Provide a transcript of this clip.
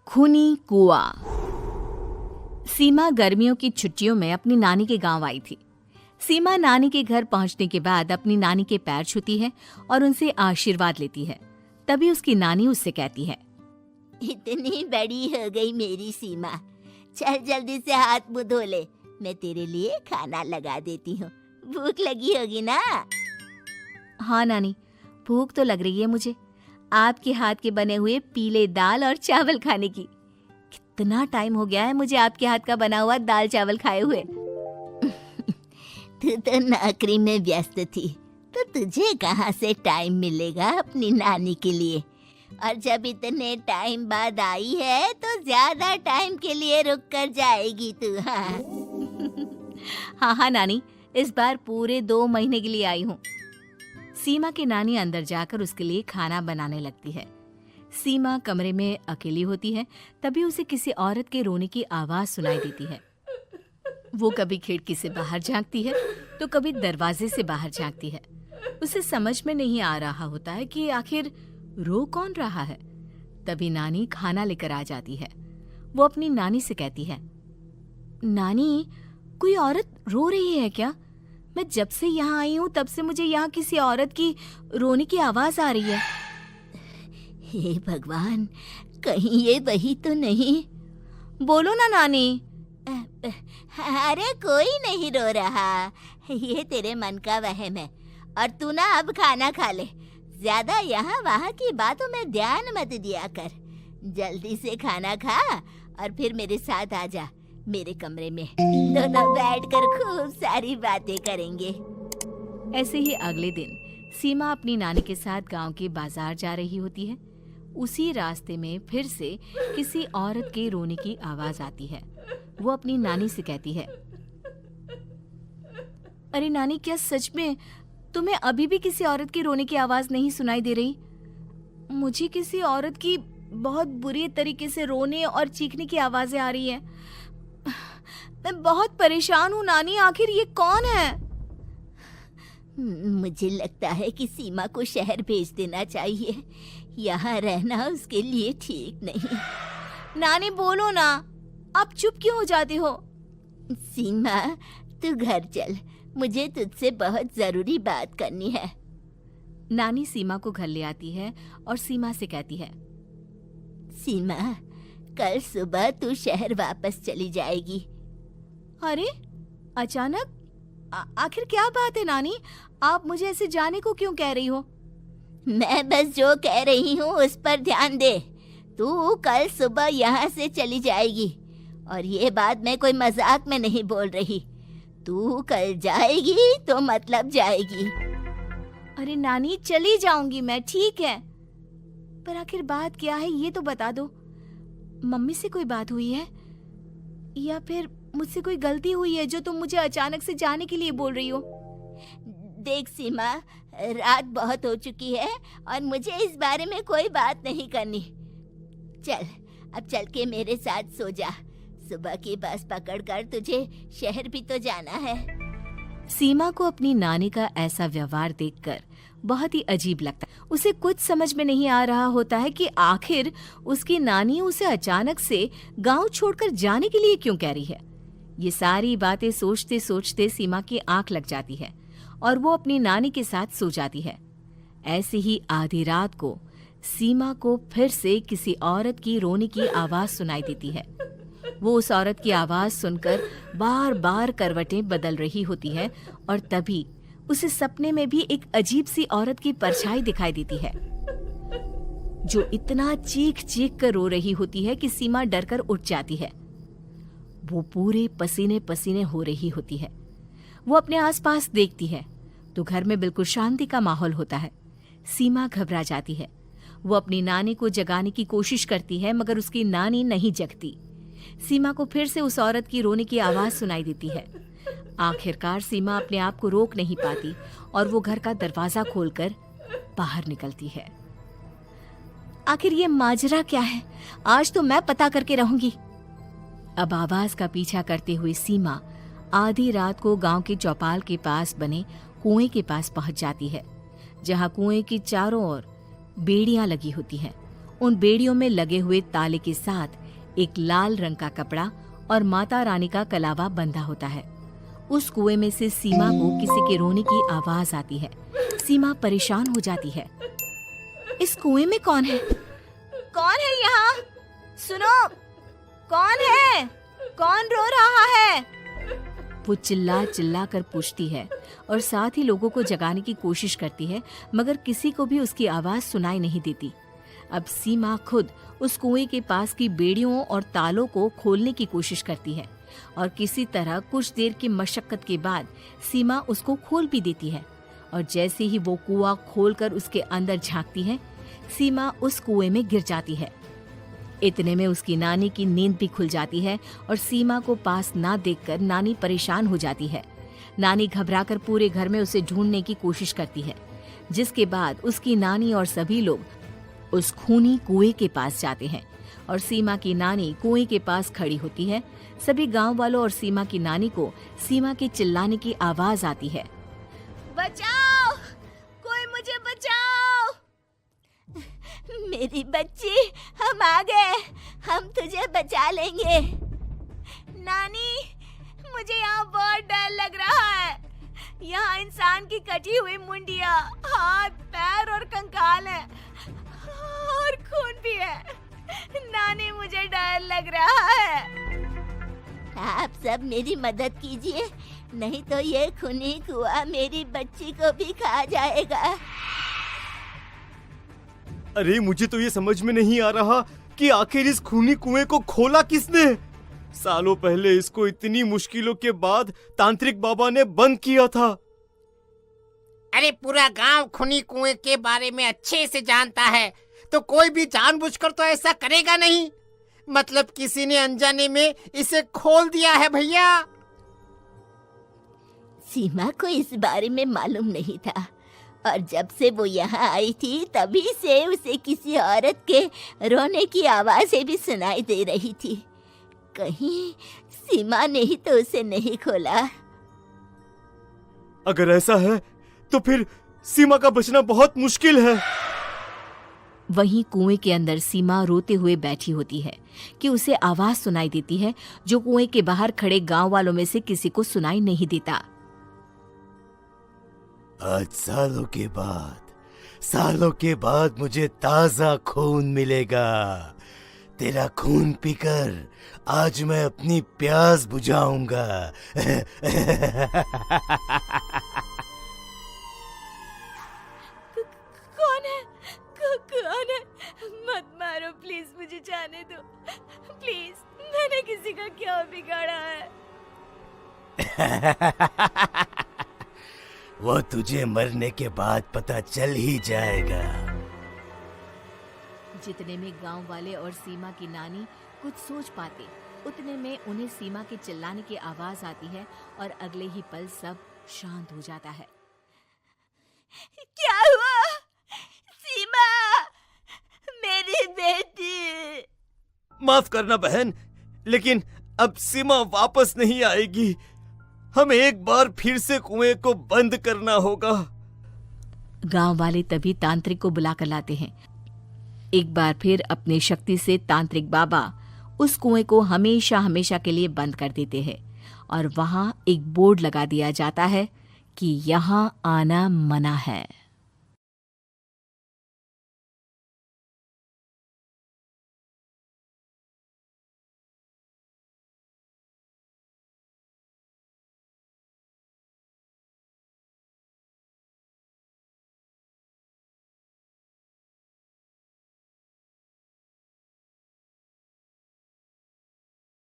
खूनी कुआं। सीमा गर्मियों की छुट्टियों में अपनी नानी के गांव आई थी। सीमा नानी के घर पहुंचने के बाद अपनी नानी के पैर छूती है और उनसे आशीर्वाद लेती है। तभी उसकी नानी उससे कहती है, इतनी बड़ी हो गई मेरी सीमा, चल जल्दी से हाथ मुंह धो ले, मैं तेरे लिए खाना लगा देती हूँ। भूख लगी होगी ना? हाँ नानी, भूख तो लग रही है मुझे, आपके हाथ के बने हुए पीले दाल और चावल खाने की। कितना टाइम हो गया है मुझे आपके हाथ का बना हुआ दाल चावल खाए हुए। तू तो नौकरी में व्यस्त थी, तो तुझे कहाँ से टाइम मिलेगा अपनी नानी के लिए? और जब इतने टाइम बाद आई है तो ज्यादा टाइम के लिए रुक कर जाएगी तू। हाँ नानी, इस बार पूरे 2 महीने के लिए आई हूँ। सीमा की नानी अंदर जाकर उसके लिए खाना बनाने लगती है। सीमा कमरे में अकेली होती है, तभी उसे किसी औरत के रोने की आवाज सुनाई देती है। वो कभी खिड़की से बाहर झांकती है तो कभी दरवाजे से बाहर झांकती है। उसे समझ में नहीं आ रहा होता है कि आखिर रो कौन रहा है। तभी नानी खाना लेकर आ जाती है। वो अपनी नानी से कहती है, नानी, कोई औरत रो रही है क्या? मैं जब से यहाँ आई हूँ तब से मुझे यहाँ किसी औरत की रोने की आवाज आ रही है। हे भगवान, कहीं ये वही तो नहीं? बोलो ना नानी। अरे कोई नहीं रो रहा, ये तेरे मन का वहम है। और तू ना अब खाना खा ले, ज्यादा यहाँ वहाँ की बातों में ध्यान मत दिया कर। जल्दी से खाना खा और फिर मेरे साथ आ जा मेरे कमरे में, दोनों बैठकर खूब सारी बातें करेंगे। ऐसे ही अगले दिन सीमा अपनी नानी के साथ गांव के बाजार जा रही होती है। उसी रास्ते में फिर से किसी औरत के रोने की आवाज आती है। वो अपनी नानी से कहती है, अरे नानी, क्या सच में तुम्हें अभी भी किसी औरत की रोने की आवाज नहीं सुनाई दे रही? मुझे किसी औरत की बहुत बुरी तरीके से रोने और चीखने की आवाजें आ रही है। मैं बहुत परेशान हूँ नानी, आखिर ये कौन है? मुझे लगता है कि सीमा को शहर भेज देना चाहिए, यहाँ रहना उसके लिए ठीक नहीं। नानी बोलो ना, आप चुप क्यों हो जाते हो? सीमा, तू घर चल, मुझे तुझसे बहुत जरूरी बात करनी है। नानी सीमा को घर ले आती है और सीमा से कहती है, सीमा, कल सुबह तू शहर वापस चली जाएगी। अरे अचानक? आखिर क्या बात है नानी, आप मुझे ऐसे जाने को क्यों कह रही हो? मैं बस जो कह रही हूँ उस पर ध्यान दे। तू कल सुबह यहाँ से चली जाएगी, और ये बात मैं कोई मजाक में नहीं बोल रही। तू कल जाएगी तो मतलब जाएगी। अरे नानी, चली जाऊंगी मैं, ठीक है, पर आखिर बात क्या है ये तो बता दो। मम्मी से कोई बात हुई है या फिर मुझसे कोई गलती हुई है जो तुम मुझे अचानक से जाने के लिए बोल रही हो? देख सीमा, रात बहुत हो चुकी है और मुझे इस बारे में कोई बात नहीं करनी। चल, अब चल के मेरे साथ सो जा। सुबह की बस पकड़कर तुझे शहर भी तो जाना है। सीमा को अपनी नानी का ऐसा व्यवहार देखकर बहुत ही अजीब लगता है। उसे कुछ समझ में नहीं आ रहा होता है कि आखिर उसकी नानी उसे अचानक से गांव छोड़कर जाने के लिए क्यों कह रही है। ये सारी बातें सोचते सोचते सीमा की आंख लग जाती है और वो अपनी नानी के साथ सो जाती है। ऐसे ही आधी रात को सीमा को फिर से किसी औरत की रोने की आवाज सुनाई देती है। वो उस औरत की आवाज सुनकर बार बार करवटें बदल रही होती है और तभी उसे सपने में भी एक अजीब सी औरत की परछाई दिखाई देती है, जो इतना चीख चीख कर रो रही होती है कि सीमा डरकर उठ जाती है। वो पूरे पसीने पसीने हो रही होती है। वो अपने आसपास देखती है तो घर में बिल्कुल शांति का माहौल होता है। सीमा घबरा जाती है। वो अपनी नानी को जगाने की कोशिश करती है, मगर उसकी नानी नहीं जगती। सीमा को फिर से उस औरत की रोने की आवाज सुनाई देती है। आखिरकार सीमा अपने आप को रोक नहीं पाती और वो घर का दरवाजा खोलकर बाहर निकलती है। आखिर ये माजरा क्या है? आज तो मैं पता करके रहूंगी। अब आवाज का पीछा करते हुए सीमा आधी रात को गांव के चौपाल के पास बने कुएं के पास पहुंच जाती है, जहां कुएं की चारों ओर बेड़ियां लगी होती हैं उन बेड़ियों में लगे हुए ताले के साथ एक लाल रंग का कपड़ा और माता रानी का कलावा बंधा होता है। उस कुएं में से सीमा को किसी के रोने की आवाज आती है। सीमा परेशान हो जाती है। इस कुएं में कौन है? कौन है यहाँ? सुनो, कौन है? कौन रो रहा है? वो चिल्ला चिल्ला कर पूछती है और साथ ही लोगों को जगाने की कोशिश करती है, मगर किसी को भी उसकी आवाज सुनाई नहीं देती। अब सीमा खुद उस कुएं के पास की बेड़ियों और तालों को खोलने की कोशिश करती है और किसी तरह कुछ देर की मशक्कत के बाद सीमा उसको खोल भी देती है। और जैसे ही वो कुआं खोलकर उसके अंदर झांकती है, सीमा उस कुएं में गिर जाती है। इतने में उसकी नानी की नींद भी खुल जाती है और सीमा को पास ना देखकर नानी परेशान हो जाती है। नानी घबराकर पूरे घर में उसे ढूंढने की कोशिश करती है, जिसके बाद उसकी नानी और सभी लोग उस खूनी कुएं के पास जाते हैं और सीमा की नानी कुएं के पास खड़ी होती है। सभी गांव वालों और सीमा की नानी को सीमा के चिल्लाने की आवाज आती है। बचाओ, कोई मुझे बचाओ। मेरी बच्ची, हम आ गए, हम तुझे बचा लेंगे। नानी, मुझे यहाँ बहुत डर लग रहा है। यहाँ इंसान की कटी हुई मुंडिया, हाथ, पैर और कंकाल है और खून भी है। नानी, मुझे डर लग रहा है। आप सब मेरी मदद कीजिए, नहीं तो ये खूनी कुआं मेरी बच्ची को भी खा जाएगा। अरे मुझे तो ये समझ में नहीं आ रहा कि आखिर इस खूनी कुएं को खोला किसने। सालों पहले इसको इतनी मुश्किलों के बाद तांत्रिक बाबा ने बंद किया था। अरे पूरा गांव खूनी कुएं के बारे में अच्छे से जानता है, तो कोई भी जानबूझकर तो ऐसा करेगा नहीं। मतलब किसी ने अनजाने में इसे खोल दिया है भैया। सीमा को इस बारे में मालूम नहीं था और जब से वो यहाँ आई थी तभी से उसे किसी औरत के रोने की आवाजें भी सुनाई दे रही थी। कहीं सीमा ने ही तो उसे नहीं खोला। अगर ऐसा है तो फिर सीमा का बचना बहुत मुश्किल है। वहीं कुएं के अंदर सीमा रोते हुए बैठी होती है कि उसे आवाज सुनाई देती है जो कुएं के बाहर खड़े गांव वालों में से किसी को सुनाई नहीं देता। आज सालों के बाद मुझे ताजा खून मिलेगा। तेरा खून पीकर आज मैं अपनी प्यास बुझाऊंगा। कौन है? मत मारो प्लीज, मुझे जाने दो प्लीज। मैंने किसी का क्या बिगाड़ा है? वो तुझे मरने के बाद पता चल ही जाएगा। जितने में गांव वाले और सीमा की नानी कुछ सोच पाते, उतने में उन्हें सीमा के चिल्लाने की आवाज आती है और अगले ही पल सब शांत हो जाता है। क्या हुआ? सीमा, मेरी बेटी। माफ करना बहन, लेकिन अब सीमा वापस नहीं आएगी। हमें एक बार फिर से कुएं को बंद करना होगा। गांव वाले तभी तांत्रिक को बुला कर लाते हैं। एक बार फिर अपनी शक्ति से तांत्रिक बाबा उस कुएं को हमेशा हमेशा के लिए बंद कर देते हैं और वहां एक बोर्ड लगा दिया जाता है कि यहाँ आना मना है।